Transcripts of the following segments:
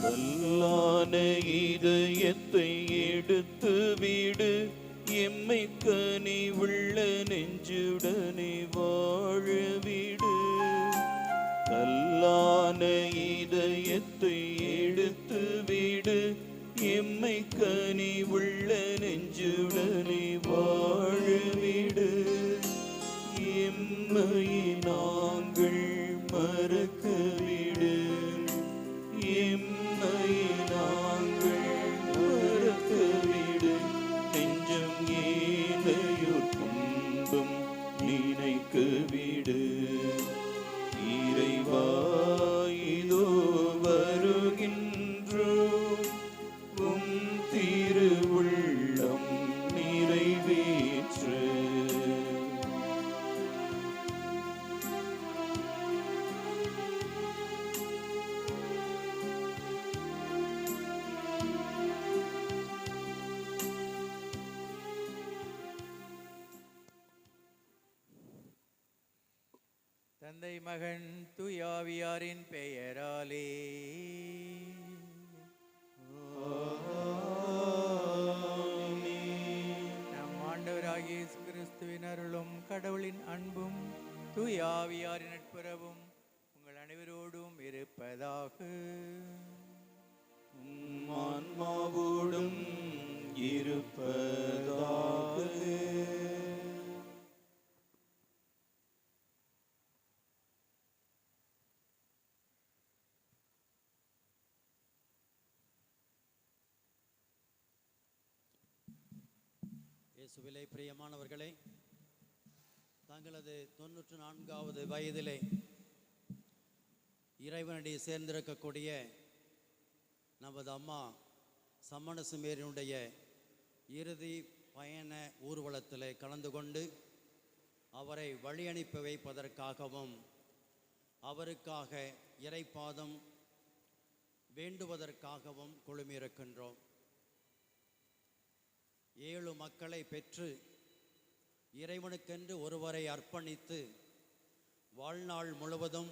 கல்லான இதயத்தை எடுத்து விடு, எம்மை கனிவுள்ள நெஞ்சுடனே வாழவிடு. கல்லான இதயத்தை எடுத்து விடு, எம்மை கனிவுள்ள நெஞ்சுடனே வாழவிடு. எம்மை நாங்கள் மறக்கவிடு, எம்மை நாங்கள் மறக்கவிடு. நெஞ்சம் ஏனையோர் துன்பம் நினைக்கவிடு. இறைவா இதோ வருகின்றோம், உம் திருவுள்ளம் நிறைவேற்று. தந்தை மகன் தூயாவியாரின் பெயராலே. நம் ஆண்டவராகிய இயேசு கிறிஸ்துவின் அருளும் கடவுளின் அன்பும் தூயாவியாரின் நட்புறவும் உங்கள் அனைவரோடும் இருப்பதாக. ஆன்மாவோடும் இருப்பதாக. இயேசுவிலே பிரியமானவர்களே, தங்களது 94வது வயதிலே இறைவனடியை சேர்ந்திருக்கக்கூடிய நமது அம்மா சம்மணசுமேரினுடைய இறுதி பயண ஊர்வலத்தில் கலந்து கொண்டு அவரை வழி அனுப்பி வைப்பதற்காகவும் அவருக்காக இறைப்பாதம் வேண்டுவதற்காகவும் குழுமியிருக்கின்றோம். 7 மக்களை பெற்று இறைவனுக்கென்று ஒருவரை அர்ப்பணித்து வாழ்நாள் முழுவதும்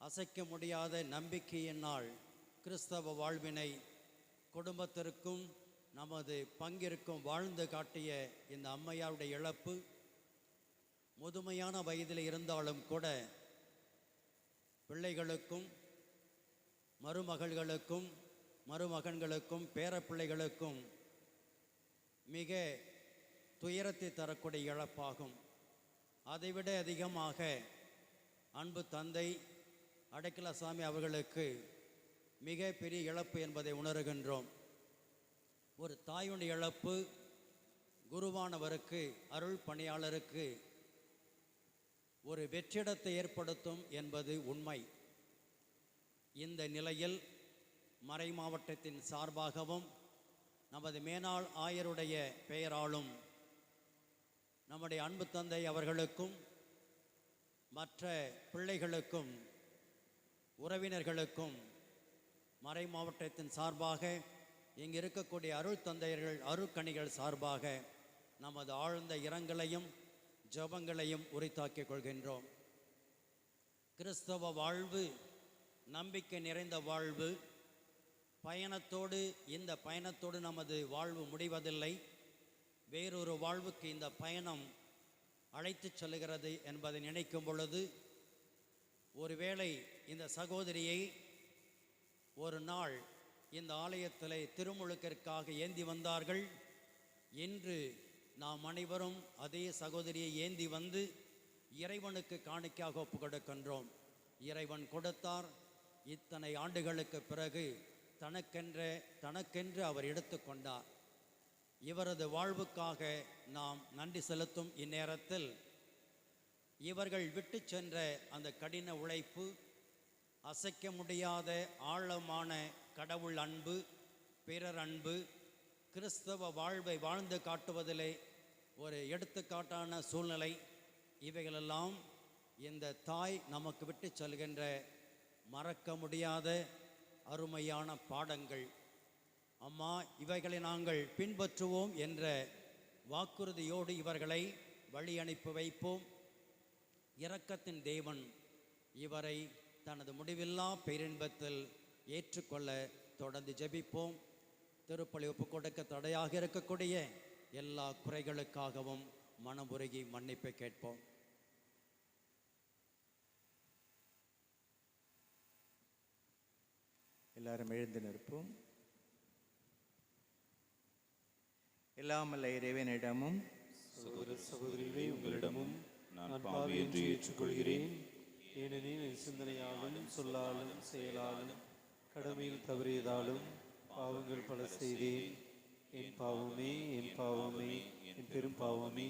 அசைக்க முடியாத நம்பிக்கையினால் கிறிஸ்தவ வாழ்வினை குடும்பத்திற்கும் நமது பங்கிற்கும் வாழ்ந்து காட்டிய இந்த அம்மையாருடைய இழப்பு முதுமையான வயதில் இருந்தாலும் கூட பிள்ளைகளுக்கும் மருமகள்களுக்கும் மருமகன்களுக்கும் பேரப்பிள்ளைகளுக்கும் மிக துயரத்தை தரக்கூடிய இழப்பாகும். அதைவிட அதிகமாக அன்பு தந்தை அடைக்கலசாமி அவர்களுக்கு மிக பெரிய இழப்பு என்பதை உணர்கின்றோம். ஒரு தாயுடைய இழப்பு குருவானவருக்கு அருள் பணியாளருக்கு ஒரு வெற்றிடத்தை ஏற்படுத்தும் என்பது உண்மை. இந்த நிலையில் மறை மாவட்டத்தின் சார்பாகவும் நமது மேனாள் ஆயருடைய பெயராலும் நம்முடைய அன்பு தந்தை அவர்களுக்கும் மற்ற பிள்ளைகளுக்கும் உறவினர்களுக்கும் மறை மாவட்டத்தின் சார்பாக இங்கு இருக்கக்கூடிய அருள் தந்தையர்கள் அருட்கணிகள் சார்பாக நமது ஆழ்ந்த இரங்கலையும் ஜெபங்களையும் உரித்தாக்கிக் கொள்கின்றோம். கிறிஸ்தவ வாழ்வு நம்பிக்கை நிறைந்த வாழ்வு. பயணத்தோடு இந்த பயணத்தோடு நமது வாழ்வு முடிவதில்லை, வேறொரு வாழ்வுக்கு இந்த பயணம் அழைத்து செல்கிறது என்பதை நினைக்கும் பொழுது, ஒருவேளை இந்த சகோதரியை ஒரு நாள் இந்த ஆலயத்தில் திருமுழுக்கிற்காக ஏந்தி வந்தார்கள். இன்று நாம் அனைவரும் அதே சகோதரியை ஏந்தி வந்து இறைவனுக்கு காணிக்கையாக ஒப்பு கொடுக்கின்றோம். இறைவன் கொடுத்தார். இத்தனை ஆண்டுகளுக்கு பிறகு தனக்கென்று அவர் எடுத்துக்கொண்டார். இவரது வாழ்வுக்காக நாம் நன்றி செலுத்தும் இந்நேரத்தில் இவர்கள் விட்டு சென்ற அந்த கடின உழைப்பு, அசைக்க முடியாத ஆழமான கடவுள் அன்பு, பிறர் அன்பு, கிறிஸ்தவ வாழ்வை வாழ்ந்து காட்டுவதிலே ஒரு எடுத்துக்காட்டான சூழ்நிலை, இவைகளெல்லாம் இந்த தாய் நமக்கு விட்டு செல்கின்ற மறக்க முடியாத அருமையான பாடங்கள். அம்மா, இவைகளை நாங்கள் பின்பற்றுவோம் என்ற வாக்குறுதியோடு இவர்களை வழி அனுப்பி வைப்போம். இரக்கத்தின் தேவன் இவரை தனது முடிவில்லா பேரின்பத்தில் ஏற்றுக்கொள்ள தொடர்ந்து ஜெபிப்போம். திருப்பலி ஒப்புக் கொடுக்க தடையாக இருக்கக்கூடிய எல்லா குறைகளுக்காகவும் மனமுருகி மன்னிப்பை கேட்போம். எல்லாரும் எழுந்து நிற்போம். எல்லாம் வல்ல இறைவனிடமும் சகோதர சகோதரிகளே, உங்களிடமும் நான் பாவியின்றி ஏற்றுக்கொள்கிறேன். ஏனெனில் என் சிந்தனையாலும் சொல்லாலும் செயலாலும் கடமையில் தவறியதாலும் பாவங்கள் பல செய்தேன். என் பாவமே, என் பாவமே, என் பெரும் பாவமே.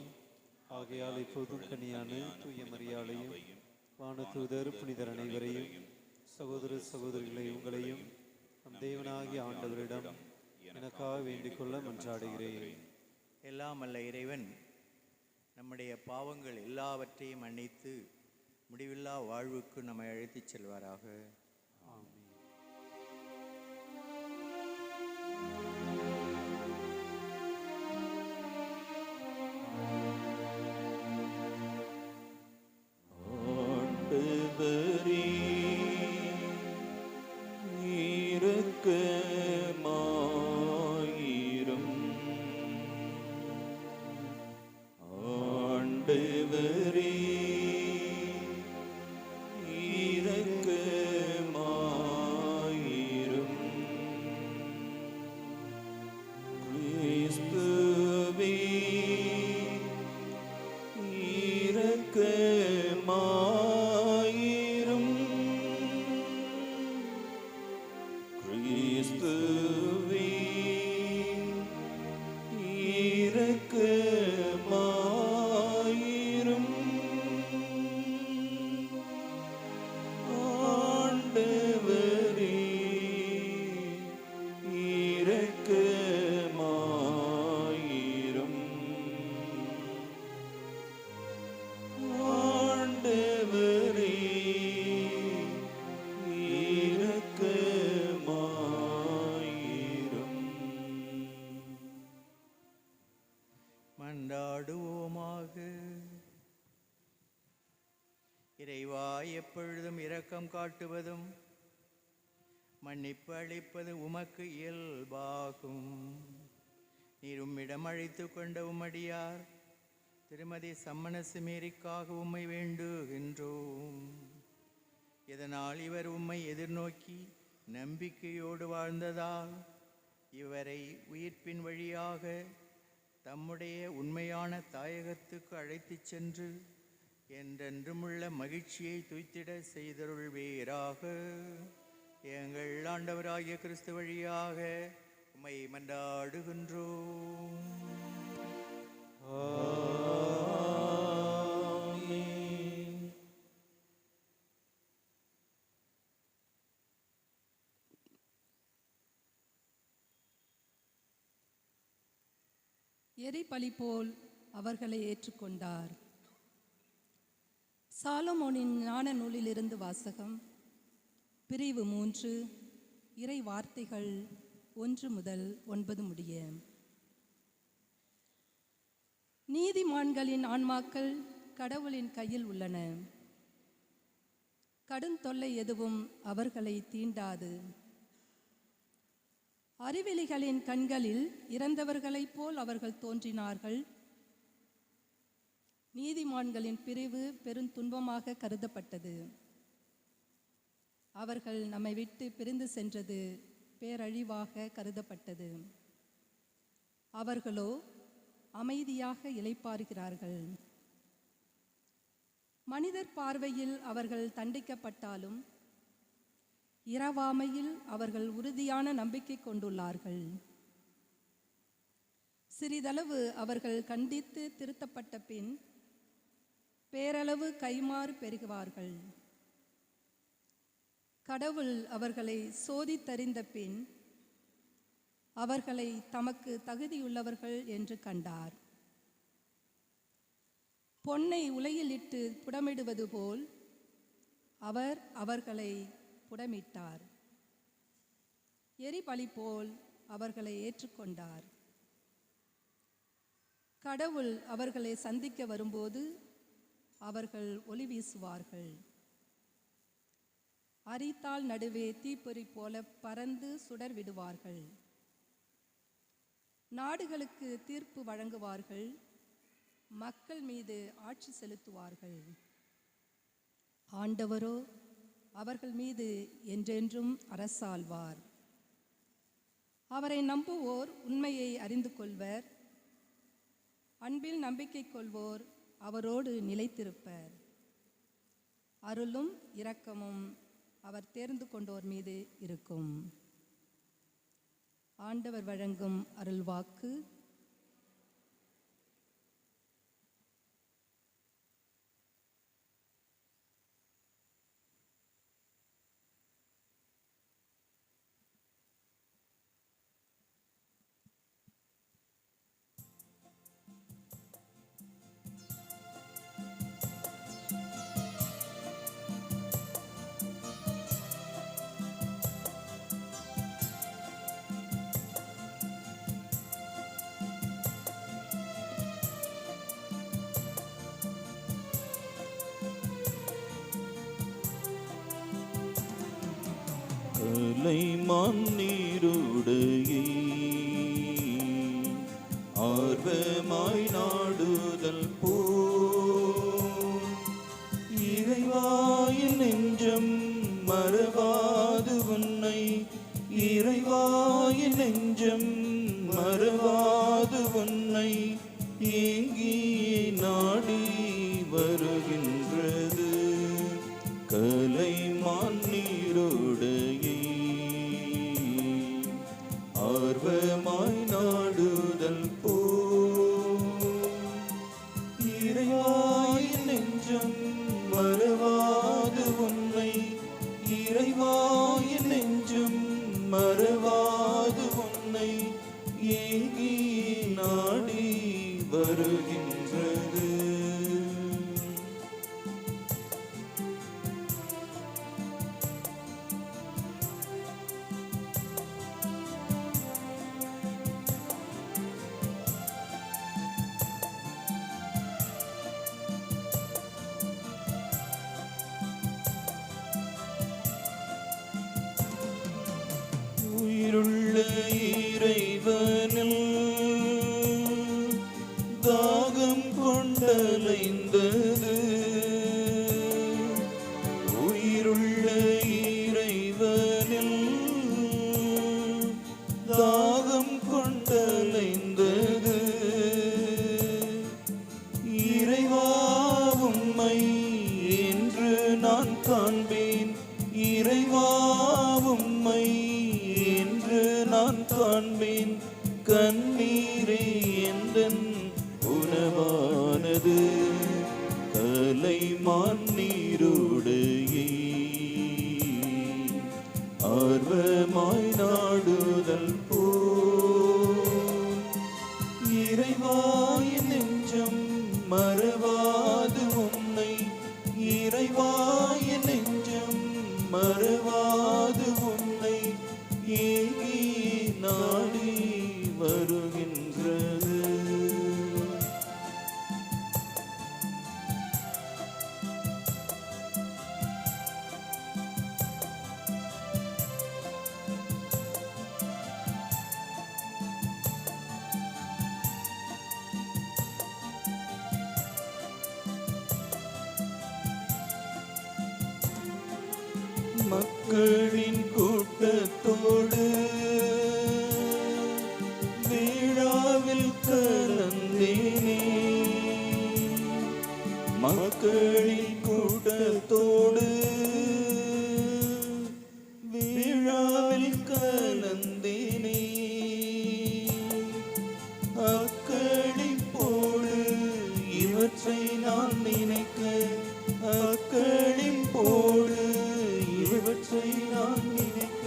ஆகையால் இப்போதும் கனியான தூய மரியாதையும் வானதூதர் புனிதர் அனைவரையும் சகோதர சகோதரிகளை உங்களையும் நம் தேவனாகிய ஆண்டவரிடம் எனக்காக வேண்டிக் கொள்ள மன்றாடுகிறேன். எல்லாம் வல்ல இறைவன் நம்முடைய பாவங்கள் எல்லாவற்றையும் மன்னித்து முடிவில்லா வாழ்வுக்கு நம்மை அழைத்துச் செல்வாராக. ஆமென். ஆண்டவரே, இரக்கமாயிரும். ஆண்டவரே, இரக்கமாயிரும். கிறிஸ்துவே, இரக்கமாயிரும். கிறிஸ்துவே, இரக்கமாயிரும். ஆண்டவரே, இரக்கமாயிரும். ஆண்டவரே, இரக்கமாயிரும். மன்றாடுவோமாக. இறைவா, எப்பொழுதும் இரக்கம் காட்டுவதும் மன்னிப்பு அளிப்பது உமக்கு இயல்பாகும். நீர் உம்மிடம் அழைத்து கொண்ட உம்மடியார் திருமதி சம்மனசுமேரிக்காக உம்மை வேண்டுகின்றோம். இதனால் இவர் உம்மை எதிர்நோக்கி நம்பிக்கையோடு வாழ்ந்ததால் இவரை உயிர்ப்பின் வழியாக தம்முடைய உண்மையான தாயகத்துக்கு அழைத்துச் சென்று என்றென்றுமுள்ள மகிழ்ச்சியை துய்த்திட செய்தருள்வீராக. எங்கள் ஆண்டவராகிய கிறிஸ்து வழியாக உம்மை மன்றாடுகின்றோம். ஆமென். எரிபலி போல் அவர்களை ஏற்றுக்கொண்டார். சாலமோனின் ஞான நூலிலிருந்து வாசகம். பிரிவு 3, இறை வார்த்தைகள் 1 முதல் 9 முடிய. நீதிமான்களின் ஆன்மாக்கள் கடவுளின் கையில் உள்ளன. கடும் தொல்லை எதுவும் அவர்களை தீண்டாது. அறிவிலிகளின் கண்களில் இறந்தவர்களைப் போல் அவர்கள் தோன்றினார்கள். நீதிமான்களின் பிரிவு பெருந்துன்பமாக கருதப்பட்டது. அவர்கள் நம்மை விட்டு பிரிந்து சென்றது பேரழிவாக கருதப்பட்டது. அவர்களோ அமைதியாக இளைப்பாறுகிறார்கள். மனிதர் பார்வையில் அவர்கள் தண்டிக்கப்பட்டாலும் இரவாமையில் அவர்கள் உறுதியான நம்பிக்கை கொண்டுள்ளார்கள். சிறிதளவு அவர்கள் கண்டித்து திருத்தப்பட்ட பின் பேரளவு கைமாறு பெறுகிறார்கள். கடவுள் அவர்களை சோதித்தறிந்த பின் அவர்களை தமக்கு தகுதியுள்ளவர்கள் என்று கண்டார். பொன்னை உலையில் இட்டு புடமிடுவது போல் அவர் அவர்களை புடமிட்டார். எரிபலி போல் அவர்களை ஏற்றுக்கொண்டார். கடவுள் அவர்களை சந்திக்க வரும்போது அவர்கள் ஒளி வீசுவார்கள். அரித்தாள் நடுவே தீப்பொறி போல பறந்து சுடர் விடுவார்கள். நாடுகளுக்கு தீர்ப்பு வழங்குவார்கள், மக்கள் மீது ஆட்சி செலுத்துவார்கள். ஆண்டவரோ அவர்கள் மீது என்றென்றும் அரசாள்வார். அவரை நம்புவோர் உண்மையை அறிந்து கொள்வர், அன்பில் நம்பிக்கை கொள்வோர் அவரோடு நிலைத்திருப்பர். அருளும் இரக்கமும் அவர் தேர்ந்து கொண்டோர் மீது இருக்கும். ஆண்டவர் வழங்கும் அருள்வாக்கு. கலைமான் நீருடையே ஆர்வமாய் நாடுதல் போ இறைவாயின் நெஞ்சம் மறவாது உன்னை, இறைவாயின் நெஞ்சம் மறவாது உன்னை ஏங்கி நாடி வருகின்றது. கலைமான் நீரோடையே ஆர்வமாய் நாடுதல் போ இறைவாயின் நெஞ்சம் மறவாது உன்னை, இறைவாயின் நெஞ்சம் மறவாது உன்னை ஏங்கி நாடி வருகின்றது. உயிருள்ள இறைவனில் தாகம் கொண்டலைந்தது, உயிருள்ள இறைவனில் தாகம் கொண்டலைந்தது. இறைவா உம்மை என்று நான் காண்பேன், இறைவா உம்மை என்று நான் காண்பேன். கண்ணீரே எந்தன் உணவானது. கலைமான் நீருடையே ஆர்வமாய் நாடுதல் போ இறைவாயின் நெஞ்சம் மறவாது உன்னை, இறைவாயின் நெஞ்சம் மறவாது உன்னை ஏங்கி நாடி வருகின்றது. மக்களின் கூட்டத்தோடு விழாவில் கலந்தேனே, மக்களின் கூட்டத்தோடு விழாவில் கலந்தேனே. அக்களிப்போடு இவற்றை நான் நினைக்க, அக்களிப்போடு இவற்றை நான் நினைக்க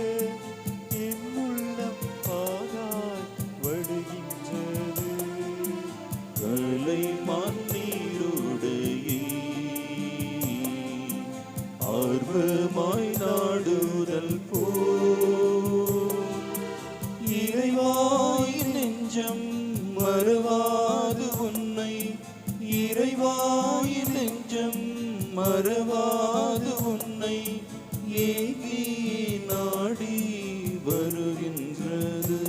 என் உள்ளம் பாராய் வடுகின்றது. கலைமான் நீருடையே ஆர்வமாய் நாடுதல் போ இறைவாயின் நெஞ்சம் மறவாது உன்னை, இறைவாயின் நெஞ்சம் மறவாது உன்னை ஏகி நாடி வருகின்றது.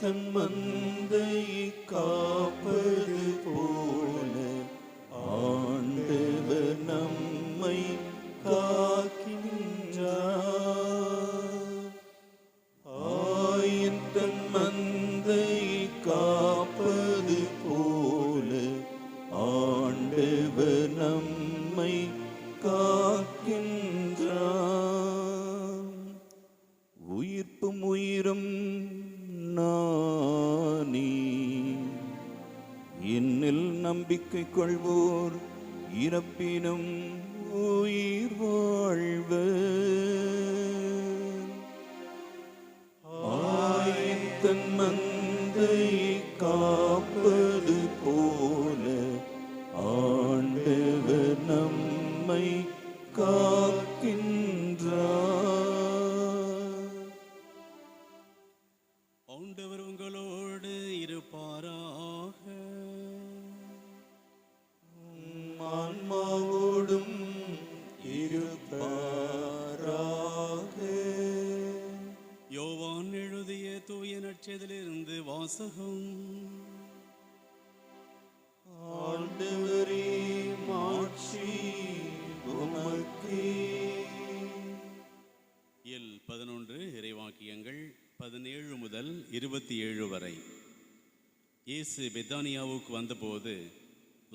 தன் மந்தையை காப்பது போல ஆண்டவர் நம்மை காக்கின்றார். தன் மந்தையை காப்பது போல ஆண்டவர் நம்மை காக்கின்றார். உயிர்ப்பும் உயிரும் நானே, என்னில் நம்பிக்கை கொள்வோர் இறப்பினும் உயிர் வாழ்வர். தன் மந்தையை காப்பது போல ஆண்டவர் நம்மை காக்கின்றார். ஆண்டவர் உங்களோடு இருப்பாராக. ஆன்மாவோடும் இருப்பாராக. யோவான் எழுதிய தூய நற்செய்தியிலிருந்து வாசகம். ஆண்டவரே, மாட்சி உமக்கே. இயல் 11 இறைவாக்கியங்கள் 17 முதல் 27 வரை. இயேசு பெத்தானியாவுக்கு வந்தபோது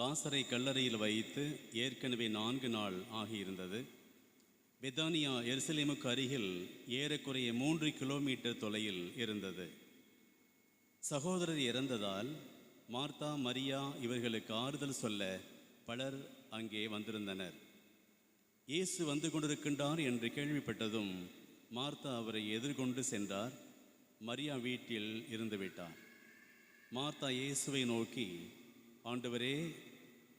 லாசரை கல்லறையில் வைத்து ஏற்கனவே 4 நாள் ஆகியிருந்தது. பெத்தானியா எருசலேமுக்கு அருகில் ஏறக்குறைய 3 கிலோமீட்டர் தொலைவில் இருந்தது. சகோதரர் இறந்ததால் மார்த்தா, மரியா இவர்களுக்கு ஆறுதல் சொல்ல பலர் அங்கே வந்திருந்தனர். இயேசு வந்து கொண்டிருக்கின்றார் என்று கேள்விப்பட்டதும் மார்த்தா அவரை எதிர்கொண்டு சென்றார். மரியா வீட்டில் இருந்துவிட்டார். மார்த்தா இயேசுவை நோக்கி, ஆண்டவரே,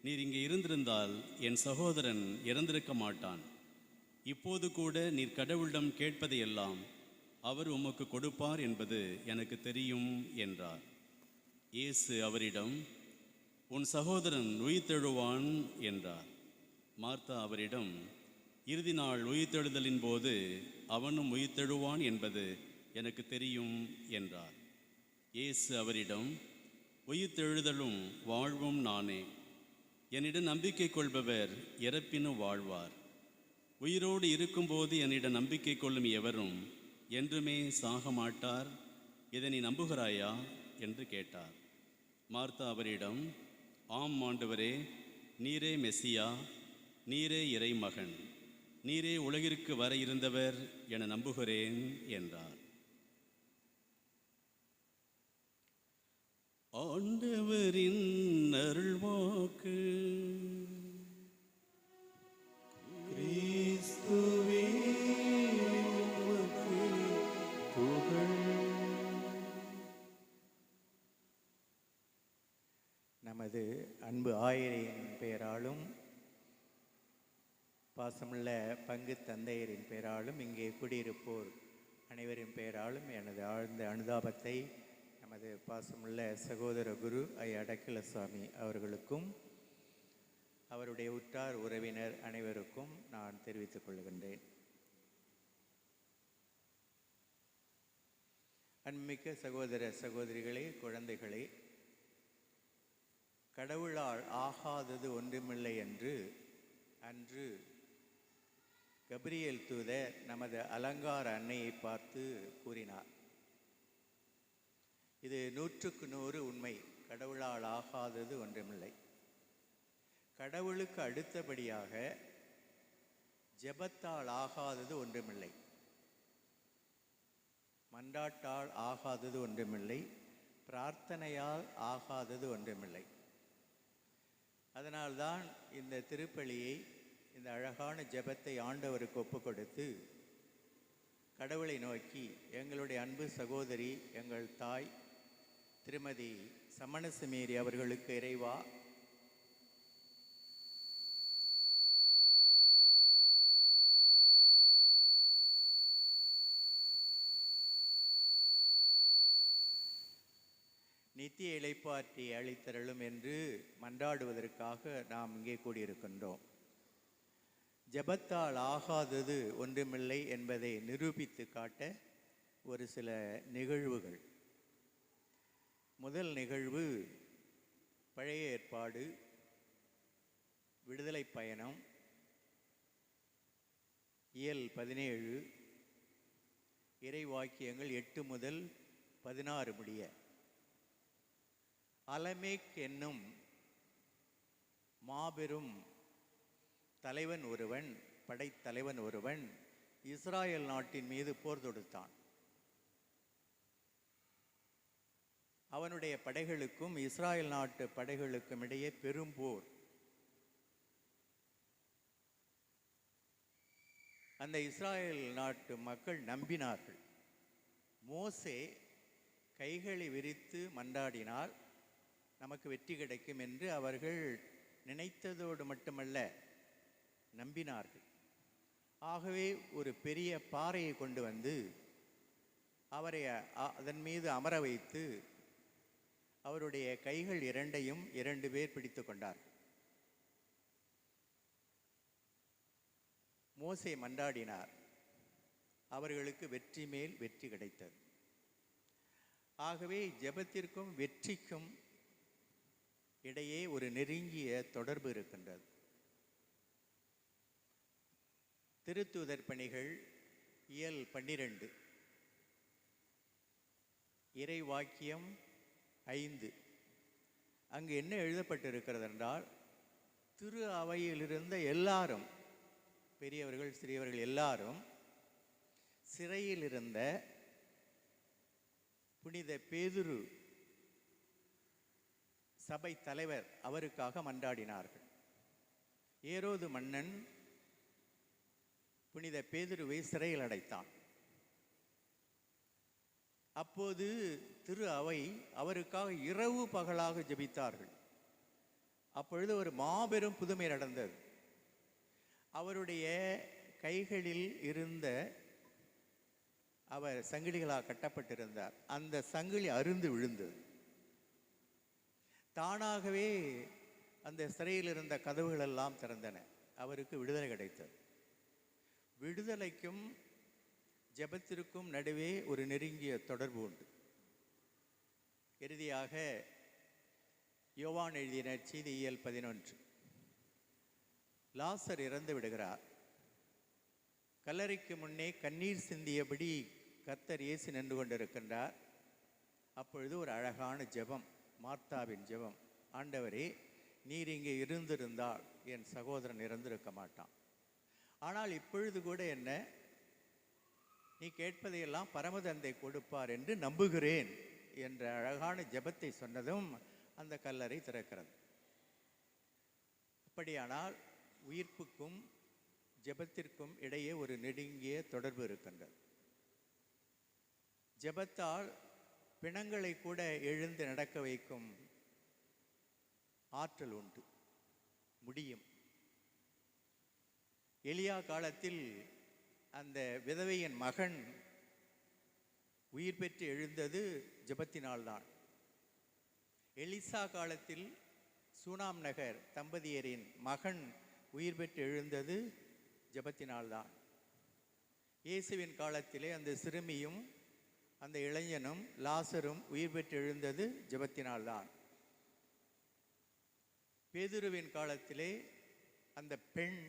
நீர் இங்கே இருந்திருந்தால் என் சகோதரன் இறந்திருக்க மாட்டான். இப்போது கூட நீர் கடவுளிடம் கேட்பதையெல்லாம் அவர் உமக்கு கொடுப்பார் என்பது எனக்கு தெரியும் என்றார். இயேசு அவரிடம், உன் சகோதரன் உயிர்த்தெழுவான் என்றார். மார்த்தா அவரிடம், இறுதி நாள் உயிர்த்தெழுதலின் போது அவனும் உயிர்த்தெழுவான் என்பது எனக்கு தெரியும் என்றார். இயேசு அவரிடம், உயிர்த்தெழுதலும் வாழ்வும் நானே. என்னிடம் நம்பிக்கை கொள்பவர் இறப்பினும் வாழ்வார். உயிரோடு இருக்கும்போது என்னிடம் நம்பிக்கை கொள்ளும் எவரும் என்றுமே சாக மாட்டார். இதை நீ நம்புகிறாயா என்று கேட்டார். மார்த்தா அவரிடம், ஆம் ஆண்டவரே, நீரே மெசியா, நீரே இறைமகன், நீரே உலகிற்கு வர இருந்தவர் என நம்புகிறேன் என்றார். ஆண்டவரின் அருள்வாக்கு. கிறிஸ்துவே, உமக்கு புகழ். நமது அன்பு ஆயரின் பெயராலும் பாசமுள்ள பங்கு தந்தையரின் பெயராலும் இங்கே குடியிருப்போர் அனைவரின் பெயராலும் எனது ஆழ்ந்த அனுதாபத்தை நமது பாசமுள்ள சகோதர குரு அடக்கிலசாமி அவர்களுக்கும் அவருடைய உற்றார் உறவினர் அனைவருக்கும் நான் தெரிவித்துக் கொள்கின்றேன். அன்பிமிக்க சகோதர சகோதரிகளே, குழந்தைகளே, கடவுளால் ஆகாதது ஒன்றுமில்லை என்று அன்று கபிரியேல் தூதர் நமது அலங்கார அன்னையை பார்த்து கூறினார். இது 100க்கு 100 உண்மை. கடவுளால் ஆகாதது ஒன்றுமில்லை. கடவுளுக்கு அடுத்தபடியாக ஜெபத்தால் ஆகாதது ஒன்றுமில்லை. மன்றாட்டால் ஆகாதது ஒன்றுமில்லை. பிரார்த்தனையால் ஆகாதது ஒன்றுமில்லை. அதனால்தான் இந்த திருப்பலியை, இந்த அழகான ஜெபத்தை ஆண்டவருக்கு ஒப்பு கொடுத்து கடவுளை நோக்கி, எங்களுடைய அன்பு சகோதரி, எங்கள் தாய் திருமதி சமணசு மேரி அவர்களுக்கு இறைவா நித்திய இளைப்பாற்றி அளித்தருளும் என்று மன்றாடுவதற்காக நாம் இங்கே கூடியிருக்கின்றோம். ஜெபத்தால் ஆகாதது ஒன்றுமில்லை என்பதை நிரூபித்து காட்ட ஒரு சில நிகழ்வுகள். முதல் நிகழ்வு பழைய ஏற்பாடு விடுதலை பயணம் இயல் 17 இறைவாக்கியங்கள் 8 முதல் 16 முடிய. அலமேக் என்னும் மாபெரும் தலைவன் ஒருவன், படைத்தலைவன் ஒருவன் இஸ்ராயல் நாட்டின் மீது போர் தொடுத்தான். அவனுடைய படைகளுக்கும் இஸ்ராயல் நாட்டு படைகளுக்கும் இடையே பெரும் போர். அந்த இஸ்ராயல் நாட்டு மக்கள் நம்பினார்கள். மோசே கைகளை விரித்து மன்றாடினால் நமக்கு வெற்றி கிடைக்கும் என்று அவர்கள் நினைத்ததோடு மட்டுமல்ல, நம்பினார்கள். ஆகவே ஒரு பெரிய பாறையை கொண்டு வந்து அவரை அதன் மீது அமர வைத்து அவருடைய கைகள் இரண்டையும் 2 பேர் பிடித்து கொண்டார்கள். மோசே மன்றாடினார். அவர்களுக்கு வெற்றி மேல் வெற்றி கிடைத்தது. ஆகவே ஜெபத்திற்கும் வெற்றிக்கும் இடையே ஒரு நெருங்கிய தொடர்பு இருக்கின்றது. திருத்தூதர் பணிகள் இயல் 12 இறை வாக்கியம் 5 அங்கு என்ன எழுதப்பட்டிருக்கிறது என்றால், திரு அவையில் இருந்த எல்லாரும், பெரியவர்கள் சிறியவர்கள் எல்லாரும், சிறையில் இருந்த புனித பேதுரு சபை தலைவர் அவருக்காக மன்றாடினார்கள். ஏரோது மன்னன் புனித பேதுருவை சிறையில் அடைத்தான். அப்போது திரு அவை அவருக்காக இரவு பகலாக ஜெபித்தார்கள். அப்பொழுது ஒரு மாபெரும் புதுமை நடந்தது. அவருடைய கைகளில் இருந்த, அவர் சங்கிலிகளால் கட்டப்பட்டிருந்தார், அந்த சங்கிலி அறுந்து விழுந்தது. தானாகவே அந்த சிறையில் இருந்த கதவுகள் எல்லாம் திறந்தன. அவருக்கு விடுதலை கிடைத்தது. விடுதலைக்கும் ஜெபத்திற்கும் நடுவே ஒரு நெருங்கிய தொடர்பு உண்டு. இறுதியாக யோவான் எழுதின நற்செய்தி இயல் 11 லாசர் இறந்து விடுகிறார். கல்லறைக்கு முன்னே கண்ணீர் சிந்தியபடி கர்த்தர் இயேசு நின்று கொண்டிருக்கின்றார். அப்பொழுது ஒரு அழகான ஜெபம், மார்த்தாவின் ஜெபம். ஆண்டவரே, நீர் இங்கே இருந்திருந்தால் என் சகோதரன் இறந்திருக்க மாட்டான். ஆனால் இப்பொழுது கூட என்ன, நீ கேட்பதையெல்லாம் பரமதந்தை கொடுப்பார் என்று நம்புகிறேன் என்ற அழகான ஜெபத்தை சொன்னதும் அந்த கல்லறை திறக்கிறது. அப்படியானால் உயிர்ப்புக்கும் ஜெபத்திற்கும் இடையே ஒரு நெருங்கிய தொடர்பு இருக்கின்றது. ஜெபத்தால் பிணங்களை கூட எழுந்து நடக்க வைக்கும் ஆற்றல் உண்டு, முடியும். எலியா காலத்தில் அந்த விதவையின் மகன் உயிர் பெற்று எழுந்தது ஜெபத்தினால்தான். எலிசா காலத்தில் சூனாம் நகர் தம்பதியரின் மகன் உயிர் பெற்று எழுந்தது ஜெபத்தினால்தான். இயேசுவின் காலத்திலே அந்த சிறுமியும் அந்த இளைஞனும் லாசரும் உயிர் பெற்று எழுந்தது ஜெபத்தினால்தான். பேதுருவின் காலத்திலே அந்த பெண்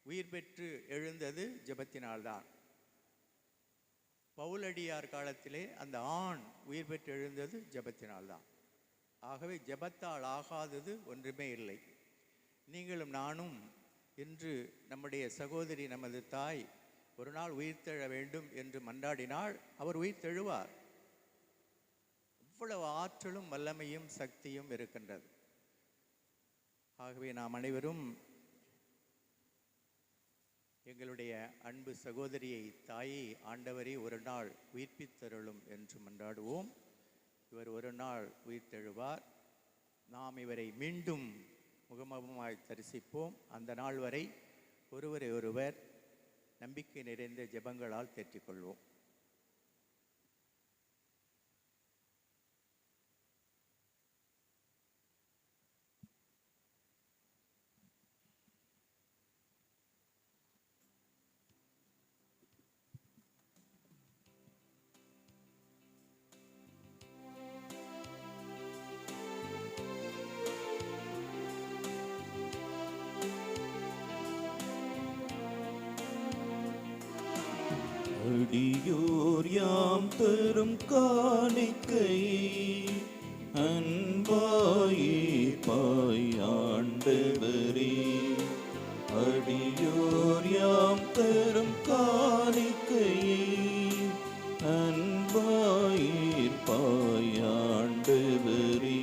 உயிர் பெற்று எழுந்தது ஜெபத்தினால்தான். பவுலடியார் காலத்திலே அந்த ஆண் உயிர் பெற்று எழுந்தது ஜெபத்தினால்தான். ஆகவே ஜெபத்தால் ஆகாதது ஒன்றுமே இல்லை. நீங்களும் நானும் இன்று நம்முடைய சகோதரி, நமது தாய் ஒரு நாள் உயிர்த்தெழ வேண்டும் என்று மன்றாடினால் அவர் உயிர்த்தெழுவார். இவ்வளவு ஆற்றலும் வல்லமையும் சக்தியும் இருக்கின்றது. ஆகவே நாம் அனைவரும் எங்களுடைய அன்பு சகோதரியை, தாயை ஆண்டவரை ஒரு நாள் உயிர்ப்பித்தருளும் என்று மன்றாடுவோம். இவர் ஒரு நாள் உயிர்த்தெழுவார். நாம் இவரை மீண்டும் முகமுகமாய் தரிசிப்போம். அந்த நாள் வரை ஒருவரை ஒருவர் நம்பிக்கை நிறைந்த ஜெபங்களால் தேற்றிக்கொள்வோம். அடியோர் யாம் தரும் காணிக்கை அன்பாயிப்பாய் ஆண்டவரே. அடியோர் யாம் தரும் காணிக்கை அன்பாயிப்பாய் ஆண்டவரே.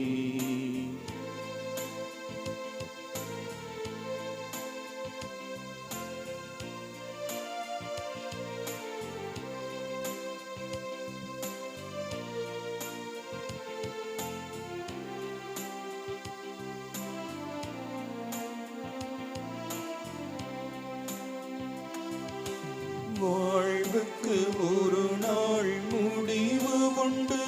வாழ்வுக்கு ஒரு நாள் முடிவு உண்டு,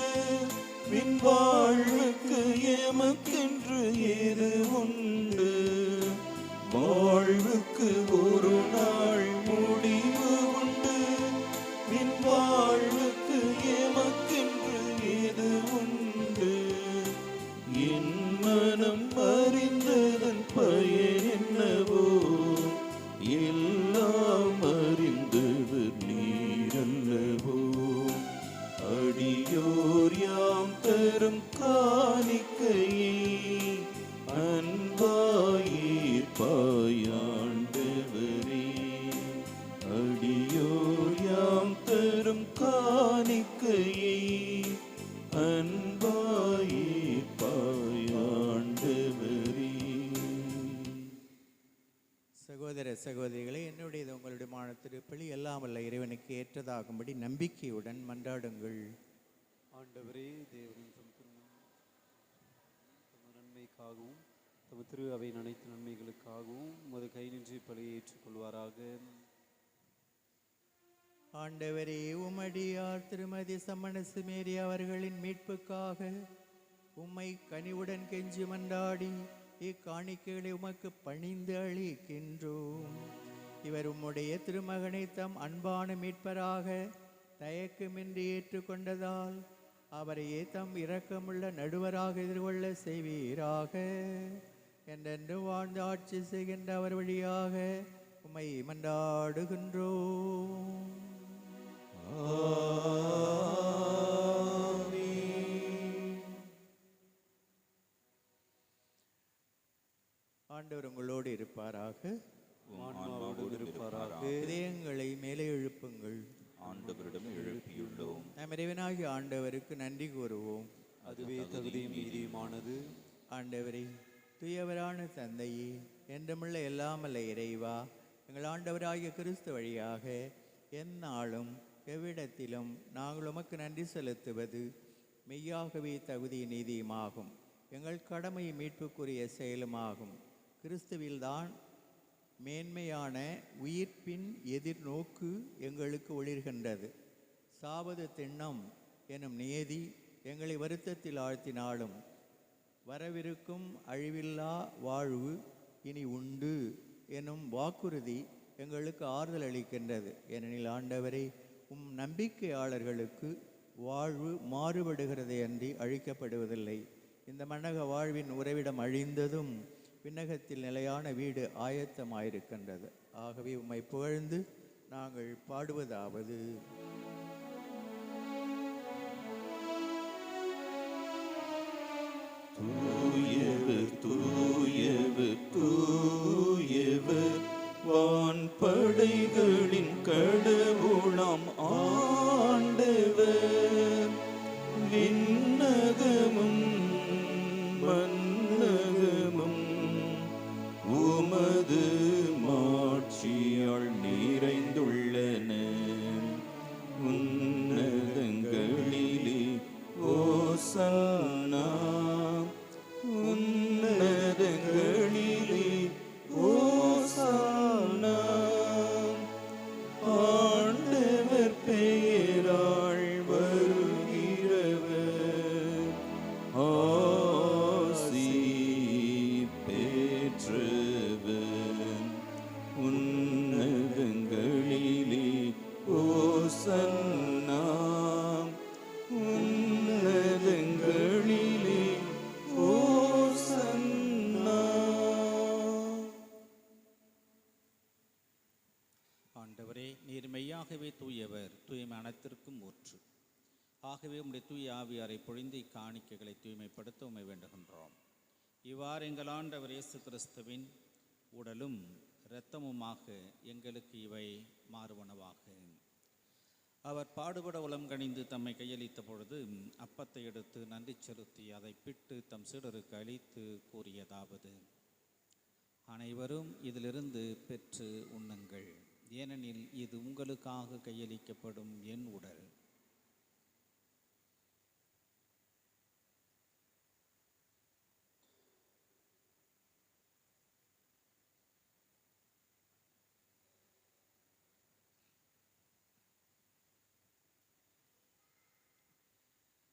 வின் வாழ்வுக்கு எமக்கென்று ஏது உண்டு. வாழ்வுக்கு ஒரு நாள் முடிவு உண்டு, வின் வாழ்வுக்கு எமக்கென்று ஏது உண்டு. என் மனம் அறிந்ததன் பயன் என்னவோ, எல்லாம் அறிந்தவர் நீரல்லவோ. அடியோர் யாம் தரும் காணிக்கையை அன்பாயிப்பாய் ஆண்டவரே. அடியோர் யாம் தரும் காணிக்கையை அன்பாயிப்பாய் ஆண்டவரே. சகோதர சகோதரிகளே, என்னுடையது உங்களுடையமான திருப்பலி எல்லாம் வல்ல இறைவனுக்கு ஏற்றதாகும்படி நம்பிக்கையுடன் மன்றாடுங்கள். ஆண்டவரே, தேவனின் நன்மைக்காகவும் தமது திரு அவையின் அனைத்து நன்மைகளுக்காகவும் உமது கை நின்று பலியை ஏற்றுக்கொள்வாராக. ஆண்டவரே, உமடியார் திருமதி சம்மனசு மேரி அவர்களின் மீட்புக்காக உம்மை கனிவுடன் கெஞ்சி மன்றாடி இக்காணிக்கைகளை உமக்கு பணிந்து அளிக்கின்றோம். இவர் உம்முடைய திருமகனை தம் அன்பான மீட்பராக தயக்கமின்றி ஏற்றுக்கொண்டதால் அவரையே தம் இரக்கமுள்ள நடுவராக எதிர்கொள்ள செய்வீராக. என்றென்று வாழ்ந்து ஆட்சி செய்கின்ற அவர் வழியாக உம்மை மன்றாடுகின்றோம். ஆண்டவர் உங்களோடு இருப்பாராக. இதயங்களை மேலே எழுப்புங்கள். ஆண்டவரிடம் எழுப்பியுள்ளோம். நம் இறைவனாகிய ஆண்டவருக்கு நன்றி கூறுவோம். அதுவே தகுதியும் நீதியுமானது. ஆண்டவரே, தூயவரான தந்தையே, என்றுமுள்ள எல்லாமல்ல இறைவா, எங்கள் ஆண்டவராகிய கிறிஸ்து வழியாக எந்நாளும் எவ்விடத்திலும் நாங்கள் உமக்கு நன்றி செலுத்துவது மெய்யாகவே தகுதி நீதியுமாகும். எங்கள் கடமை மீட்புக்குரிய செயலுமாகும். கிறிஸ்துவில்தான் மேன்மையான உயிர்ப்பின் எதிர்நோக்கு எங்களுக்கு ஒளிர்கின்றது. சாபது திண்ணம் எனும் நியதி எங்களை வருத்தத்தில் ஆழ்த்தினாலும் வரவிருக்கும் அழிவில்லா வாழ்வு இனி உண்டு எனும் வாக்குறுதி எங்களுக்கு ஆறுதல் அளிக்கின்றது. ஏனெனில் ஆண்டவரை, உம் நம்பிக்கையாளர்களுக்கு வாழ்வு மாறுபடுகிறதே அன்றி அழிக்கப்படுவதில்லை. இந்த மன்னக வாழ்வின் உறைவிடம் அழிந்ததும் விண்ணகத்தில் நிலையான வீடு ஆயத்தமாயிருக்கின்றது. ஆகவே உம்மை புகழ்ந்து நாங்கள் பாடுவதாவது: தூயவர் தூயவர் தூயவர், வான் படைகளின் கடவுளாம் ஆண்டவர். விண்ணகமும் மன்னகமும் உமது மாட்சியால் நிறைந்துள்ளன. உன்னதங்களிலே ஓசா ஆண்டவரே, நீர் மெய்யாகவே தூயவர், தூய்மை அனைத்திற்கும் ஊற்று. ஆகவே உம்முடைய தூய ஆவியாரை பொழிந்து இக்காணிக்கைகளை தூய்மைப்படுத்த உம்மை வேண்டுகின்றோம். இவ்வாறு எங்கள் ஆண்டவர் இயேசு கிறிஸ்துவின் உடலும் இரத்தமுமாக எங்களுக்கு இவை மாறுவனவாக. அவர் பாடுபட உளம் கனிந்து தம்மை கையளித்த பொழுது அப்பத்தை எடுத்து நன்றி செலுத்தி அதை பிட்டு தம் சீடருக்கு அளித்து கூறியதாவது: அனைவரும் இதிலிருந்து பெற்று உண்ணுங்கள், ஏனெனில் இது உங்களுக்காக கையளிக்கப்படும் என் உடல்.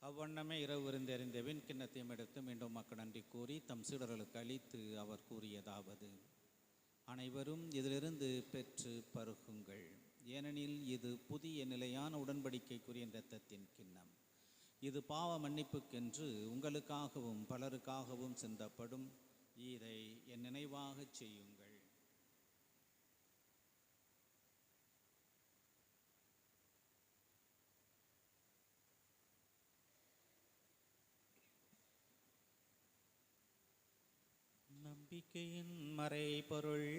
அவ்வண்ணமே இரவு விருந்தறிந்தபின் கிண்ணத்தையும் எடுத்து மீண்டும் மக்கள் நன்றி கூறி தம் சீடர்களுக்கு அளித்து அவர் கூறியதாவது: அனைவரும் இதிலிருந்து பெற்று பருகுங்கள், ஏனெனில் இது புதிய நிலையான உடன்படிக்கைக்குரிய இரத்தத்தின் கிண்ணம். இது பாவ மன்னிப்புக்கென்று உங்களுக்காகவும் பலருக்காகவும் சிந்தப்படும். இதை என் நினைவாகச் செய்யுங்கள். நம்பிக்கையின் மறைபொருள்.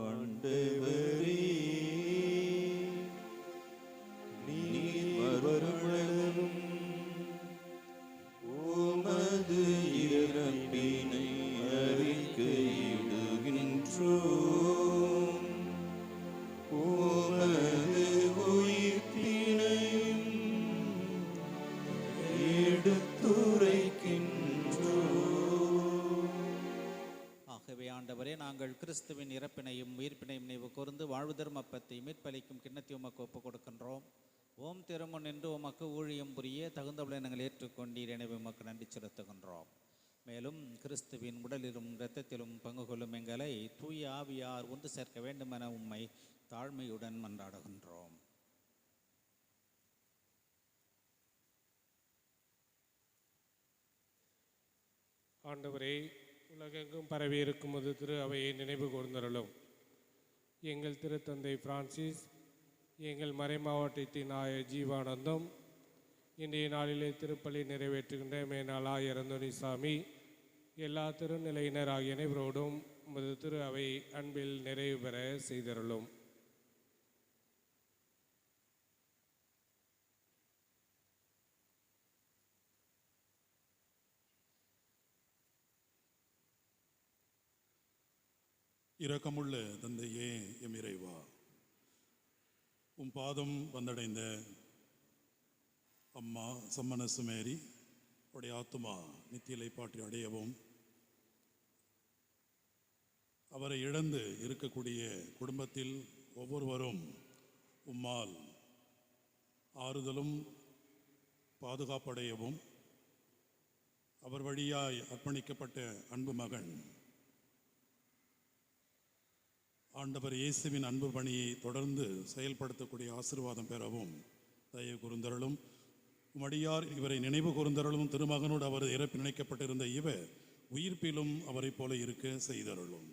ஆண்டவரே, நீர் வருமளவும் உமது இறப்பினை அறிக்கையிடுகின்றோம், உமது உயிர்ப்பினையும் ஆகவே ஆண்டவரே, நாங்கள் கிறிஸ்துவின் இறப்பினையும் உயிர்ப்பினையும் நினைவு கூர்ந்து வாழ்வு தரும் அப்பத்தை மீட்பளிக்கும் கிண்ணத்தை உமக்கு ஒப்புக் கொடுக்கின்றோம். ஓம் திருமுன் என்று உமக்கு ஊழியம் புரிய தகுந்தவளை நாங்கள் ஏற்றுக்கொண்டீர், எனவே உமக்கு நன்றி செலுத்துகின்றோம். மேலும் கிறிஸ்துவின் உடலிலும் இரத்தத்திலும் பங்கு கொள்ளும் எங்களை தூய ஆவியார் ஒன்று சேர்க்க வேண்டும் என உம்மை தாழ்மையுடன் மன்றாடுகின்றோம். ஆண்டவரே, உலகெங்கும் பரவியிருக்கும் ஒரு திரு அவையை நினைவு கூர்ந்தருளும். எங்கள் திருத்தந்தை பிரான்சிஸ், எங்கள் மறைமாவட்டத்தின் ஆயர் ஜீவானந்தம், இன்றைய நாளிலே திருப்பலி நிறைவேற்றுகின்ற மேனாளாயர் அந்தோணிசாமி, எல்லா திருநிலையினர் ஆகிய அனைவரோடும் உமது திரு அவை அன்பில் நிறைவு பெற செய்தருளும். இரக்கமுள்ள தந்தையே, எம் இறைவா, உம் பாதம் வந்தடைந்த அம்மா சம்மனசு மேரி உடைய ஆத்துமா நித்தியலை பாற்றி அடையவும், அவரை இழந்து இருக்கக்கூடிய குடும்பத்தில் ஒவ்வொருவரும் உம்மால் ஆறுதலும் பாதுகாப்படையவும், அவர் வழியாய் அர்ப்பணிக்கப்பட்ட அன்பு மகன் ஆண்டவர் இயேசுவின் அன்பு பணியை தொடர்ந்து செயல்படுத்தக்கூடிய ஆசீர்வாதம் பெறவும் தயவு கூர்ந்தருளும். உமடியார் இவரை நினைவு கூர்ந்தருளும். திருமகனோடு அவர் இறப்பு நினைக்கப்பட்டிருந்த இவர் உயிர்ப்பிலும் அவரை போல இருக்க செய்தருளும்.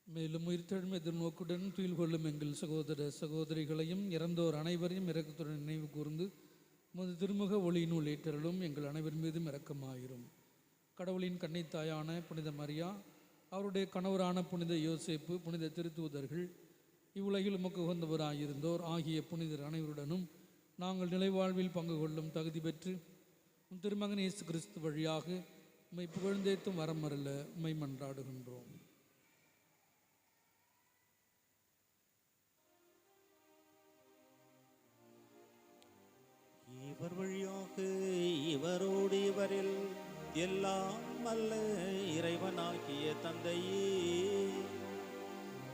மேலும் உயிர்த்தெழும் எதிர்நோக்குடன் துயில் கொள்ளும் எங்கள் சகோதர சகோதரிகளையும் இறந்தோர் அனைவரையும் இரக்கத்துடன் நினைவு கூர்ந்து உமது திருமுக ஒளியினுள் ஏற்றலும் எங்கள் அனைவர் மீதும் இரக்கமாயிரும். கடவுளின் கன்னித்தாயான புனித மரியா, அவருடைய கணவரான புனித யோசேப்பு, புனித திருத்தூதர்கள், இவ்வுலகில் உமக்கு உகந்தவராயிருந்தோர் ஆகிய புனிதர் அனைவருடனும் நாங்கள் நிலைவாழ்வில் பங்கு கொள்ளும் தகுதி பெற்று உம் திருமகன் இயேசு கிறிஸ்து வழியாக உம்மை புகழ்ந்தேத்தும் வரமரல உம்மை மன்றாடுகின்றோம். இவர் வழியாக இவரோடு இவரில் எல்லாம் அல்ல இறைவனாகிய தந்தையே,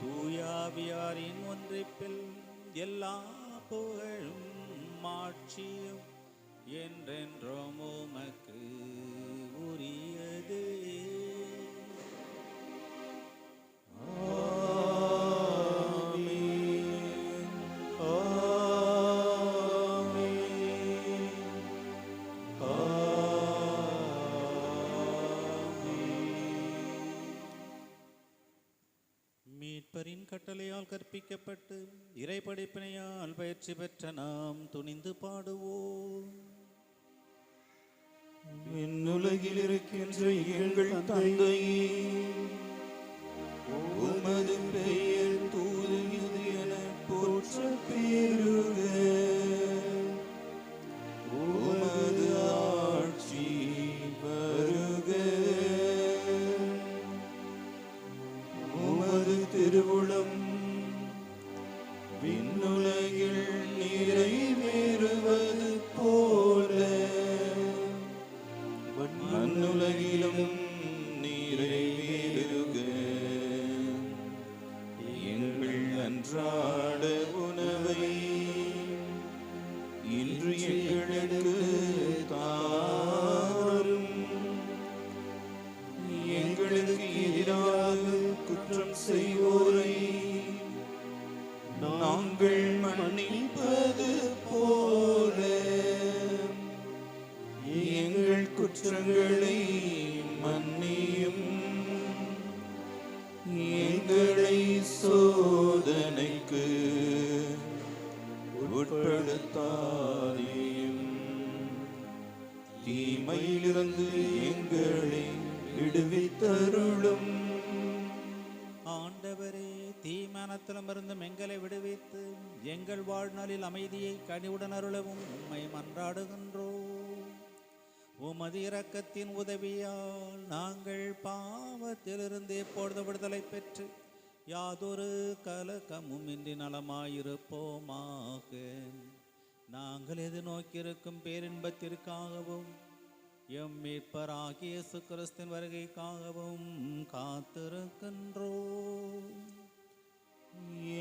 தூயாவியாரின் ஒன்றிப்பில் எல்லா புகழும் மாட்சியும் என்றென்றும் உமக்கு உரியதே. ஆமென். தூயவரின் கட்டளையால் கற்பிக்கப்பட்டு இறைப்படைப்பினையால் பயிற்சி பெற்ற நாம் துணிந்து பாடுவோம். விண்ணுலகில் இருக்கின்ற எங்கள் தந்தையே, உமது பெயர் தூயது என போற்ற பெறுக. உமது ஆட்சி வருக. உமது திருவுளம் விண்ணுலகில் நிறைவேறுவது போல மண்ணுலகிலும் நிறைவேறுக. எங்கள் அன்றாட உணவை இன்று எங்களுக்கு தாரும். எங்களுக்கு எதிராக குற்றம் செய்வோரை நாங்கள் மன்னிப்பது போல எங்கள் குற்றங்களை மன்னியும். எங்களை சோதனைக்கு உட்படுத்தாதேயும், தீமையிலிருந்து எங்களை விடுவித்தருளும். ஆண்டவரே, தீமானத்திலமிருந்தும் எங்களை விடுவித்து எங்கள் வாழ்நாளில் அமைதியை கனிவுடன் அருளவும் உம்மை மன்றாடுகின்றோம். உமது இரக்கத்தின் உதவியால் நாங்கள் பாவத்திலிருந்து எப்பொழுது விடுதலை பெற்று யாதொரு கலக்கமும் இன்றி நலமாயிருப்போமாக. நாங்கள் எதிர்நோக்கியிருக்கும் பேரின்பத்திற்காகவும் எம் மீட்பராகிய இயேசு கிறிஸ்துவின் வருகைக்காகவும் காத்திருக்கின்றோம்.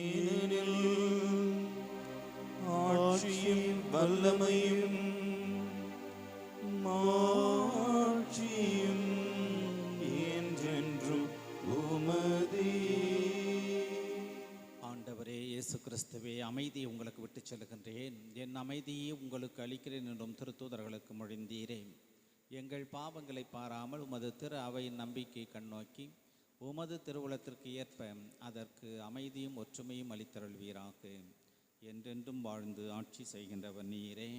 ஏனெனில் ஆட்சியும் வல்லமையும் மாட்சியும் என்றென்றும் உமதே. ஆண்டவரே இயேசு கிறிஸ்துவே, அமைதியை உங்களுக்கு விட்டுச் செல்கின்றேன், என் அமைதியை உங்களுக்கு அளிக்கிறேன் என்றும் திருத்தூதர்களுக்கு மொழிந்தீரே. எங்கள் பாவங்களை பாராமல் உமது திரு அவையின் நம்பிக்கை கண்ணோக்கி உமது திருவுளத்திற்கு ஏற்ப அதற்கு அமைதியும் ஒற்றுமையும் அளித்தருள்வீராக. என்றென்றும் வாழ்ந்து ஆட்சி செய்கின்றவர் நீரே.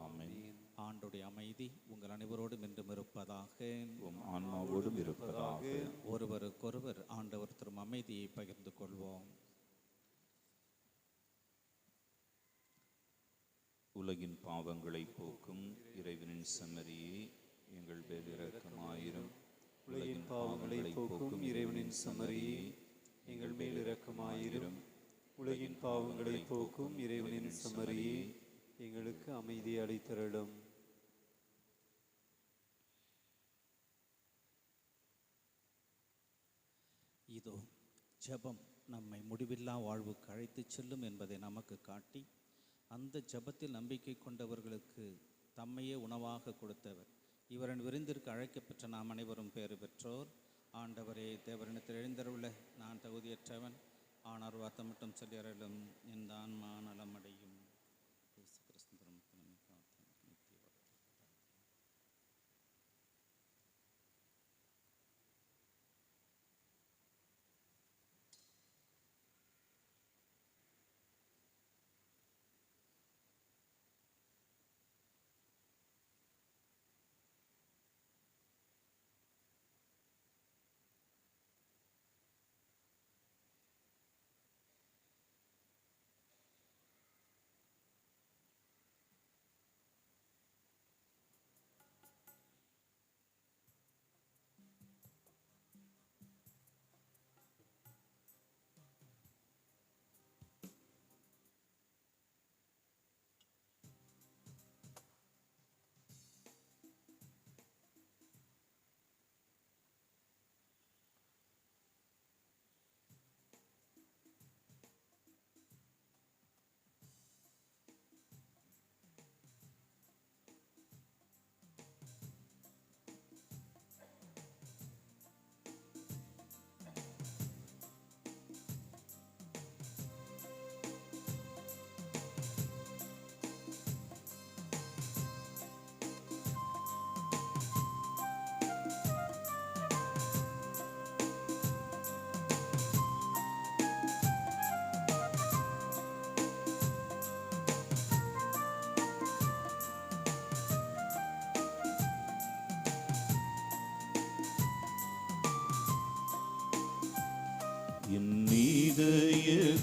ஆமென். ஆண்டுடைய அமைதி உங்கள் அனைவரோடும் என்றும் இருப்பதாக. உம் ஆன்மாவோடும் இருப்பதாக. ஒருவருக்கொருவர் ஆண்டவர் தரும் அமைதியை பகிர்ந்து கொள்வோம். உலகின் பாவங்களை போக்கும் இறைவனின் செம்மறியே, எங்கள் மேல் இரக்கமாயிரும். உலகின் பாவங்களை போக்கும் இறைவனின் செம்மறியே, எங்கள் மேல் இரக்கமாயிரும். உலகின் பாவங்களை போக்கும் இறைவனின் செம்மறியே, எங்களுக்கு அமைதி அளித்தருளும். இதோ ஜெபம் நம்மை முடிவில்லா வாழ்வுக்கு அழைத்துச் செல்லும் என்பதை நமக்கு காட்டி, அந்த ஜெபத்தில் நம்பிக்கை கொண்டவர்களுக்கு தம்மையே உணவாக கொடுத்தவர். இவரின் விருந்திற்கு அழைக்கப்பெற்ற நாம் அனைவரும் பேறு பெற்றோர். ஆண்டவரே, தேவரிடத்தில் எழுந்தருள நான் தகுதியற்றவன், ஆனால் வார்த்தை மட்டும் சொல்லி அருளும், என் ஆன்மா நலமடையும். இயேசு கிறிஸ்து பெருமக்கள் நம்மை காத்து நித்திய வாழ்வு.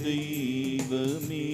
தெய்வமே